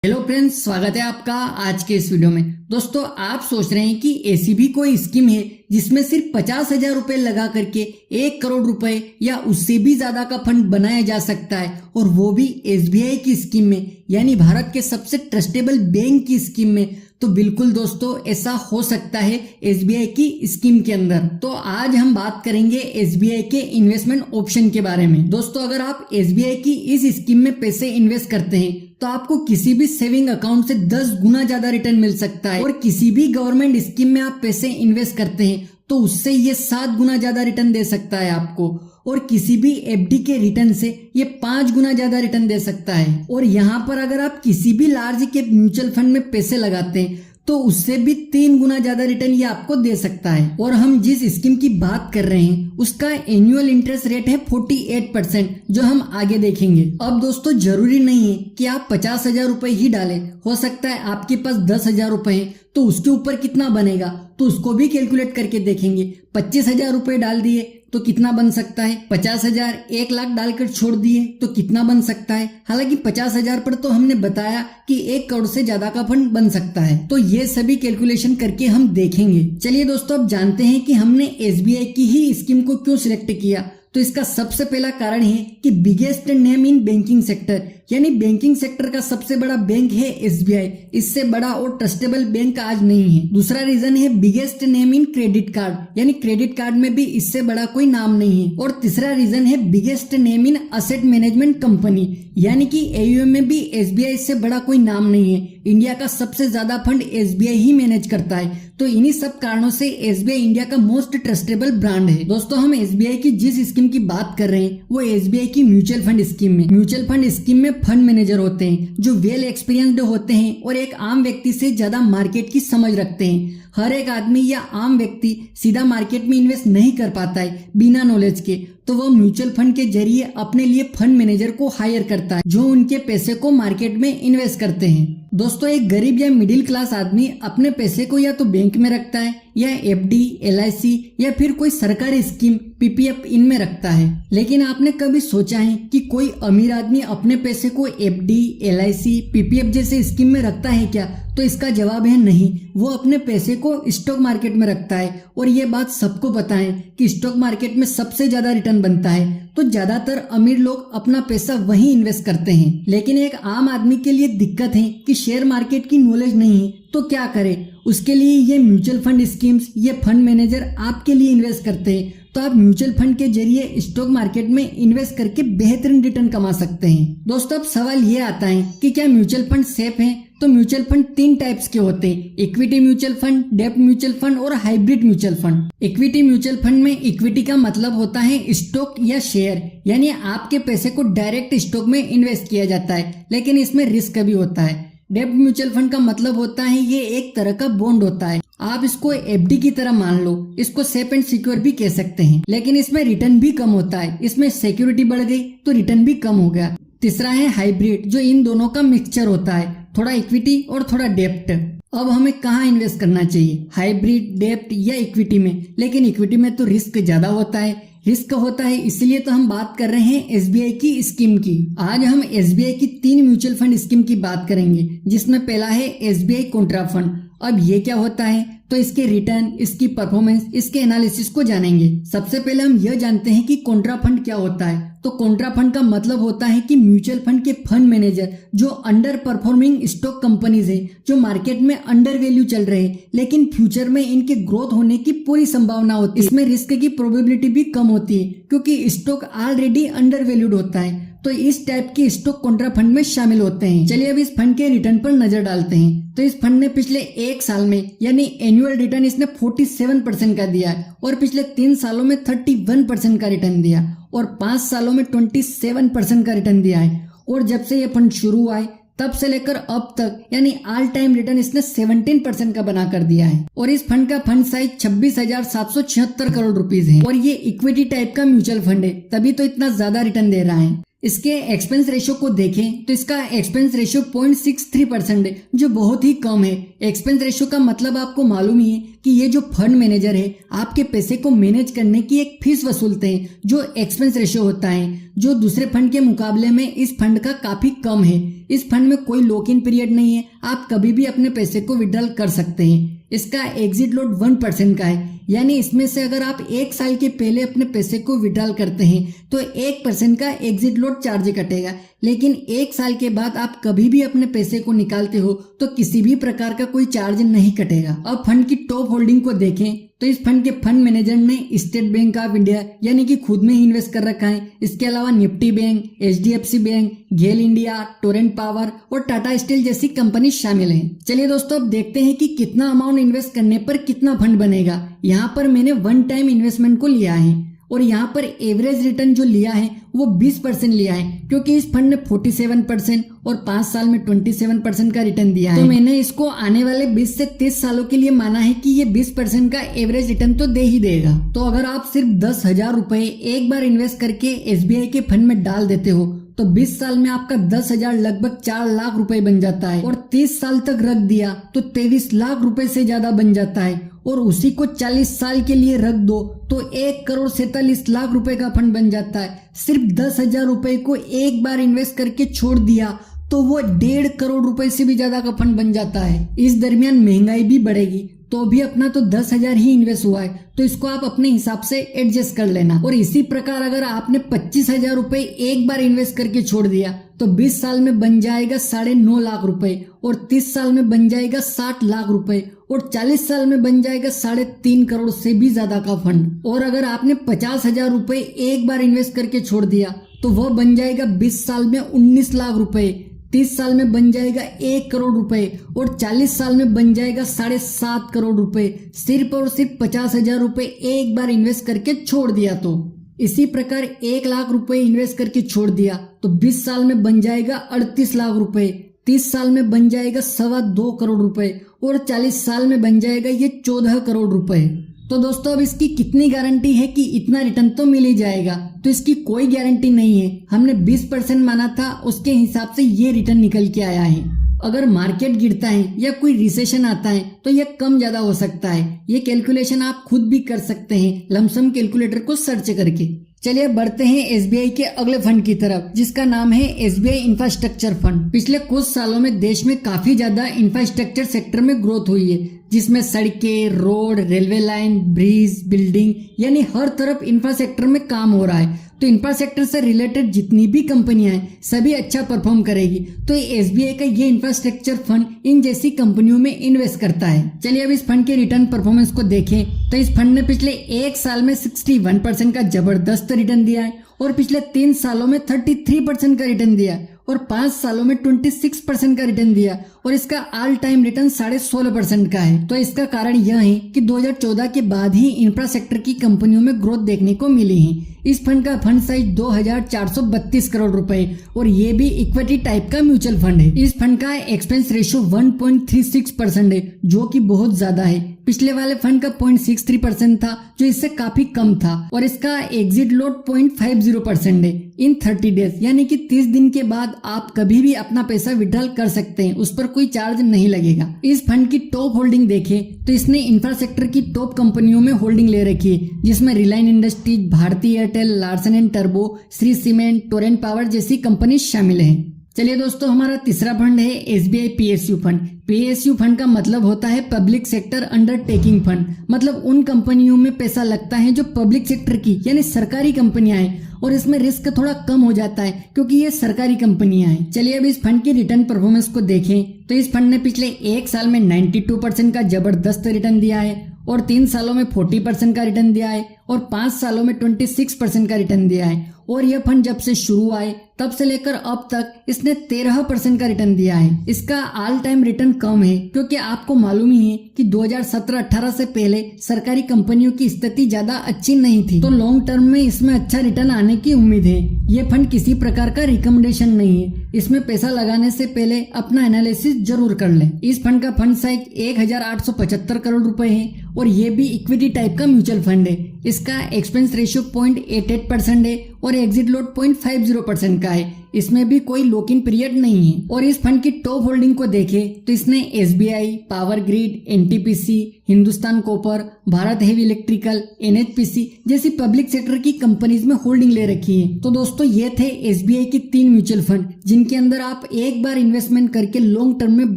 Hello friends, स्वागत है आपका आज के इस वीडियो में। दोस्तों, आप सोच रहे हैं कि ऐसी भी कोई स्कीम है जिसमें सिर्फ 50,000 रुपए लगा करके 1 करोड़ रुपए या उससे भी ज्यादा का फंड बनाया जा सकता है, और वो भी एसबीआई की स्कीम में, यानी भारत के सबसे ट्रस्टेबल बैंक की स्कीम में। तो बिल्कुल दोस्तों, ऐसा हो सकता है एसबीआई की स्कीम के अंदर। तो आज हम बात करेंगे एसबीआई के इन्वेस्टमेंट ऑप्शन के बारे में। दोस्तों, अगर आप एसबीआई की इस स्कीम में पैसे इन्वेस्ट करते हैं तो आपको किसी भी सेविंग अकाउंट से 10 गुना ज्यादा रिटर्न मिल सकता है, और किसी भी गवर्नमेंट स्कीम में आप पैसे इन्वेस्ट करते हैं तो उससे ये 7 गुना ज्यादा रिटर्न दे सकता है आपको, और किसी भी एफडी के रिटर्न से ये 5 गुना ज्यादा रिटर्न दे सकता है। और यहाँ पर अगर आप किसी भी लार्ज कैप म्यूचुअल फंड में पैसे लगाते हैं तो उससे भी 3 गुना ज्यादा रिटर्न ये आपको दे सकता है। और हम जिस स्कीम की बात कर रहे हैं उसका एनुअल इंटरेस्ट रेट है 48%, जो हम आगे देखेंगे। अब दोस्तों, जरूरी नहीं है कि आप 50,000 रुपए ही डालें। हो सकता है आपके पास 10,000 रुपए हैं तो उसके ऊपर कितना बनेगा तो उसको भी कैलकुलेट करके देखेंगे। 25,000 रुपए डाल दिए तो कितना बन सकता है, 50,000 1 लाख डालकर छोड़ दिए तो कितना बन सकता है। हालांकि 50,000 पर तो हमने बताया कि 1 करोड़ से ज्यादा का फंड बन सकता है, तो ये सभी कैलकुलेशन करके हम देखेंगे। चलिए दोस्तों, अब जानते हैं कि हमने एसबीआई की ही स्कीम को क्यों सिलेक्ट किया। तो इसका सबसे पहला कारण है कि biggest name in banking sector, यानी बैंकिंग सेक्टर का सबसे बड़ा बैंक है एसबीआई। इससे बड़ा और ट्रस्टेबल बैंक आज नहीं है। दूसरा रीजन है biggest name in credit card, यानी क्रेडिट कार्ड में भी इससे बड़ा कोई नाम नहीं है। और तीसरा रीजन है biggest name in asset management company, यानी कि एयूएम में भी एसबीआई से बड़ा कोई नाम नहीं है। इंडिया का सबसे ज्यादा फंड एसबीआई ही मैनेज करता है। तो इन्हीं सब कारणों से एसबीआई इंडिया का मोस्ट ट्रस्टेबल ब्रांड है। दोस्तों, हम एसबीआई की जिस स्कीम की बात कर रहे हैं वो एसबीआई की म्यूचुअल फंड स्कीम में। म्यूचुअल फंड स्कीम में फंड मैनेजर होते हैं जो वेल एक्सपीरियंस्ड होते हैं और एक आम व्यक्ति से ज्यादा मार्केट की समझ रखते हैं। हर एक आदमी या आम व्यक्ति सीधा मार्केट में इन्वेस्ट नहीं कर पाता है बिना नॉलेज के, तो वह म्यूचुअल फंड के जरिए अपने लिए फंड मैनेजर को हायर करता है जो उनके पैसे को मार्केट में इन्वेस्ट करते हैं। दोस्तों, एक गरीब या मिडिल क्लास आदमी अपने पैसे को या तो बैंक में रखता है या एफडी, एलआईसी या फिर कोई सरकारी स्कीम पीपीएफ इनमें रखता है। लेकिन आपने कभी सोचा है कि कोई अमीर आदमी अपने पैसे को एफडी, एलआईसी, पीपीएफ जैसे स्कीम में रखता है क्या? तो इसका जवाब है नहीं। वो अपने पैसे को स्टॉक मार्केट में रखता है, और ये बात सबको पता है कि स्टॉक मार्केट में सबसे ज्यादा रिटर्न बनता है, तो ज्यादातर अमीर लोग अपना पैसा वहीं इन्वेस्ट करते हैं। लेकिन एक आम आदमी के लिए दिक्कत है कि शेयर मार्केट की नॉलेज नहीं है, तो क्या करे? उसके लिए ये म्यूचुअल फंड स्कीम्स, ये फंड मैनेजर आपके लिए इन्वेस्ट करते हैं। तो आप म्यूचुअल फंड के जरिए स्टॉक मार्केट में इन्वेस्ट करके बेहतरीन रिटर्न कमा सकते हैं। दोस्तों, अब सवाल ये आता है कि क्या म्यूचुअल फंड सेफ है? तो म्यूचुअल फंड 3 टाइप्स के होते हैं: इक्विटी म्यूचुअल फंड, डेब्ट म्यूचुअल फंड और hybrid mutual fund. Equity mutual fund में इक्विटी का मतलब होता है स्टॉक या शेयर, यानी आपके पैसे को डायरेक्ट स्टॉक में इन्वेस्ट किया जाता है, लेकिन इसमें रिस्क भी होता है। डेब्ट म्यूचुअल फंड का मतलब होता है ये एक तरह का बॉन्ड होता है। आप इसको एफडी की तरह मान लो, इसको सेफ एंड सिक्योर भी कह सकते हैं, लेकिन इसमें रिटर्न भी कम होता है। इसमें सिक्योरिटी बढ़ गई तो रिटर्न भी कम हो गया। तीसरा है हाइब्रिड, जो इन दोनों का मिक्सचर होता है, थोड़ा इक्विटी और थोड़ा डेब्ट। अब हमें कहाँ इन्वेस्ट करना चाहिए, हाइब्रिड, डेब्ट या इक्विटी में? लेकिन इक्विटी में तो रिस्क ज्यादा होता है। रिस्क होता है इसलिए तो हम बात कर रहे हैं एसबीआई की स्कीम की। आज हम एसबीआई की 3 म्यूचुअल फंड स्कीम की बात करेंगे, जिसमें पहला है एसबीआई कॉन्ट्रा फंड। अब ये क्या होता है, तो इसके रिटर्न, इसकी परफॉर्मेंस, इसके एनालिसिस को जानेंगे। सबसे पहले हम यह जानते हैं कि कॉन्ट्रा फंड क्या होता है। तो कॉन्ट्रा फंड का मतलब होता है कि म्यूचुअल फंड के फंड मैनेजर जो अंडर परफॉर्मिंग स्टॉक कंपनीज है, जो मार्केट में अंडर वैल्यू चल रहे हैं, लेकिन फ्यूचर में इनके ग्रोथ होने की पूरी संभावना होती है। इसमें रिस्क की प्रोबेबिलिटी भी कम होती है क्योंकि स्टॉक ऑलरेडी अंडर वैल्यूड होता है। तो इस टाइप के स्टॉक कॉन्ट्रा फंड में शामिल होते हैं। चलिए अब इस फंड के रिटर्न पर नजर डालते हैं। तो इस फंड ने पिछले 1 साल में, यानी एनुअल रिटर्न इसने 47% का दिया है, और पिछले 3 सालों में 31% का रिटर्न दिया, और 5 सालों में 27% का रिटर्न दिया है। और जब से ये फंड शुरू हुआ है तब से लेकर अब तक, यानी ऑल टाइम रिटर्न इसने 17% का बना कर दिया है। और इस फंड का फंड साइज 26,776 करोड़ रुपीज है, और ये इक्विटी टाइप का म्यूचुअल फंड है, तभी तो इतना ज्यादा रिटर्न दे रहा है। इसके एक्सपेंस रेशियो को देखें तो इसका एक्सपेंस रेशियो 0.63% है, जो बहुत ही कम है। एक्सपेंस रेशियो का मतलब आपको मालूम ही है कि ये जो फंड मैनेजर है आपके पैसे को मैनेज करने की एक फीस वसूलते हैं, जो एक्सपेंस रेशियो होता है, जो दूसरे फंड के मुकाबले में इस फंड का काफी कम है। इस फंड में कोई लॉक इन पीरियड नहीं है, आप कभी भी अपने पैसे को विड्रॉल कर सकते हैं। इसका एग्जिट लोड 1% का है, यानी इसमें से अगर आप 1 साल के पहले अपने पैसे को विड्रॉल करते हैं तो 1% का एग्जिट लोड चार्ज कटेगा, लेकिन 1 साल के बाद आप कभी भी अपने पैसे को निकालते हो तो किसी भी प्रकार का कोई चार्ज नहीं कटेगा। अब फंड की टॉप होल्डिंग को देखें तो इस फंड के फंड मैनेजर ने स्टेट बैंक ऑफ इंडिया यानी कि खुद में ही इन्वेस्ट कर रखा है। इसके अलावा निफ्टी बैंक, HDFC बैंक, गेल इंडिया, टोरेंट पावर और टाटा स्टील जैसी कंपनी शामिल हैं। चलिए दोस्तों, अब देखते हैं कि कितना अमाउंट इन्वेस्ट करने पर कितना फंड बनेगा। यहाँ पर मैंने 1 टाइम इन्वेस्टमेंट को लिया है और यहाँ पर एवरेज रिटर्न जो लिया है वो 20% लिया है, क्योंकि इस फंड ने 47% और 5 साल में 27% का रिटर्न दिया है। तो मैंने इसको आने वाले 20 से 30 सालों के लिए माना है कि ये 20% का एवरेज रिटर्न तो दे ही देगा। तो अगर आप सिर्फ 10,000 रुपए एक बार इन्वेस्ट करके SBI के फंड में डाल देते हो तो 20 साल में आपका 10,000 लगभग 4 लाख रुपए बन जाता है, और 30 साल तक रख दिया तो 23 लाख रुपए से ज्यादा बन जाता है, और उसी को 40 साल के लिए रख दो तो 1,47,00,000 रुपए का फंड बन जाता है। सिर्फ 10,000 रुपए को एक बार इन्वेस्ट करके छोड़ दिया तो वो 1.5 करोड़ रुपए से भी ज्यादा का फंड बन जाता है। इस दरमियान महंगाई भी बढ़ेगी तो भी अपना तो 10,000 ही इन्वेस्ट हुआ है, तो इसको आप अपने हिसाब से एडजस्ट कर लेना। और इसी प्रकार अगर आपने 25,000 रुपए एक बार इन्वेस्ट करके छोड़ दिया तो 20 साल में बन जाएगा 9.5 लाख रुपए, और 30 साल में बन जाएगा 60 लाख रुपए, और 40 साल में बन जाएगा 3.5 करोड़ से भी ज्यादा का फंड। और अगर आपने 50,000 रुपए एक बार इन्वेस्ट करके छोड़ दिया तो वह बन जाएगा 20 साल में 19 लाख रुपए, 30 साल में बन जाएगा 1 करोड़ रुपए, और 40 साल में बन जाएगा 7.5 करोड़ रुपए, सिर्फ और सिर्फ 50,000 रुपए एक बार इन्वेस्ट करके छोड़ दिया। तो इसी प्रकार 1 लाख रुपए इन्वेस्ट करके छोड़ दिया तो 20 साल में बन जाएगा 38 लाख रुपए, 30 साल में बन जाएगा 2.25 करोड़ रुपए, और 40 साल में बन जाएगा ये 14 करोड़ रुपए। तो दोस्तों, अब इसकी कितनी गारंटी है कि इतना रिटर्न तो मिल ही जाएगा? तो इसकी कोई गारंटी नहीं है। हमने 20% माना था, उसके हिसाब से ये रिटर्न निकल के आया है। अगर मार्केट गिरता है या कोई रिसेशन आता है तो यह कम ज्यादा हो सकता है। ये कैलकुलेशन आप खुद भी कर सकते हैं लमसम कैलकुलेटर को सर्च करके। चलिए बढ़ते हैं SBI के अगले फंड की तरफ, जिसका नाम है SBI इंफ्रास्ट्रक्चर फंड। पिछले कुछ सालों में देश में काफी ज्यादा इंफ्रास्ट्रक्चर सेक्टर में ग्रोथ हुई है, जिसमें सड़कें, road, railway line, bridge, building, यानी हर तरफ इंफ्रा सेक्टर में काम हो रहा है। तो इंफ्रा सेक्टर से रिलेटेड जितनी भी कंपनियां हैं सभी अच्छा परफॉर्म करेगी। तो SBI का ये इंफ्रास्ट्रक्चर फंड इन जैसी कंपनियों में इन्वेस्ट करता है। चलिए अब इस फंड के रिटर्न परफॉर्मेंस को देखें तो इस फंड ने पिछले 1 साल में 61% का जबरदस्त रिटर्न दिया है, और पिछले 3 सालों में 33% का रिटर्न दिया, और 5 सालों में 26% का रिटर्न दिया, और इसका ऑल टाइम रिटर्न 16.5% का है। तो इसका कारण यह है कि 2014 के बाद ही इंफ्रा सेक्टर की कंपनियों में ग्रोथ देखने को मिली है। इस फंड का फंड साइज 2,432 करोड़ रुपए, और ये भी इक्विटी टाइप का म्यूचुअल फंड है। इस फंड का एक्सपेंस रेशियो 1.36% है, जो कि बहुत ज्यादा है। पिछले वाले फंड का 0.63% था, जो इससे काफी कम था, और इसका एग्जिट लोड 0.50% है। इन 30 डेज यानी कि 30 दिन के बाद आप कभी भी अपना पैसा विड्रॉल कर सकते हैं, उस पर कोई चार्ज नहीं लगेगा। इस फंड की टॉप होल्डिंग देखें तो इसने इंफ्रा सेक्टर की टॉप कंपनियों में होल्डिंग ले रखी है, जिसमें Reliance Industries, Bharti Airtel, Larsen and टर्बो, श्री सीमेंट, टोरेंट पावर जैसी कंपनी शामिल है। चलिए दोस्तों, हमारा तीसरा फंड है SBI PSU fund. PSU fund का मतलब होता है पब्लिक सेक्टर अंडरटेकिंग फंड, मतलब उन कंपनियों में पैसा लगता है जो पब्लिक सेक्टर की यानी सरकारी कंपनियां हैं, और इसमें रिस्क थोड़ा कम हो जाता है क्योंकि ये सरकारी कंपनियां हैं। चलिए अब इस फंड की रिटर्न परफॉर्मेंस को देखें तो इस फंड ने पिछले 1 साल में 92% का जबरदस्त रिटर्न दिया है, और 3 सालों में 40% का रिटर्न दिया है, और 5 सालों में 26% का रिटर्न दिया है। और यह फंड जब से शुरू आए तब से लेकर अब तक इसने 13% का रिटर्न दिया है। इसका ऑल टाइम रिटर्न कम है क्योंकि आपको मालूम ही है कि 2017-18 से पहले सरकारी कंपनियों की स्थिति ज्यादा अच्छी नहीं थी, तो लॉन्ग टर्म में इसमें अच्छा रिटर्न आने की उम्मीद है। ये फंड किसी प्रकार का रिकमेंडेशन नहीं है, इसमें पैसा लगाने से पहले अपना एनालिसिस जरूर कर लें। इस फंड का फंड साइज 1,875 करोड़ रुपए है, और ये भी इक्विटी टाइप का म्यूचुअल फंड है। इसका एक्सपेंस रेशियो 0.88% है और एग्जिट लोड 0.50% का है। इसमें भी कोई लॉक इन पीरियड नहीं है। और इस फंड की टॉप होल्डिंग को देखें तो इसने SBI, power grid, NTPC, Hindustan copper, Bharat heavy electrical, NHPC जैसी पब्लिक सेक्टर की कंपनीज में होल्डिंग ले रखी है। तो दोस्तों ये थे एसबीआई की 3 म्यूचुअल फंड जिनके अंदर आप एक बार इन्वेस्टमेंट करके लॉन्ग टर्म में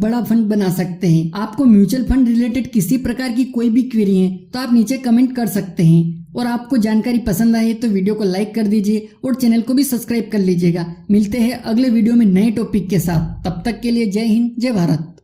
बड़ा फंड बना सकते हैं। आपको म्यूचुअल फंड रिलेटेड किसी प्रकार की कोई भी क्वेरी है तो आप नीचे कमेंट कर सकते हैं। और आपको जानकारी पसंद आए तो वीडियो को लाइक कर दीजिए और चैनल को भी सब्सक्राइब कर लीजिएगा। मिलते हैं अगले वीडियो में नए टॉपिक के साथ। तब तक के लिए जय हिंद, जय भारत।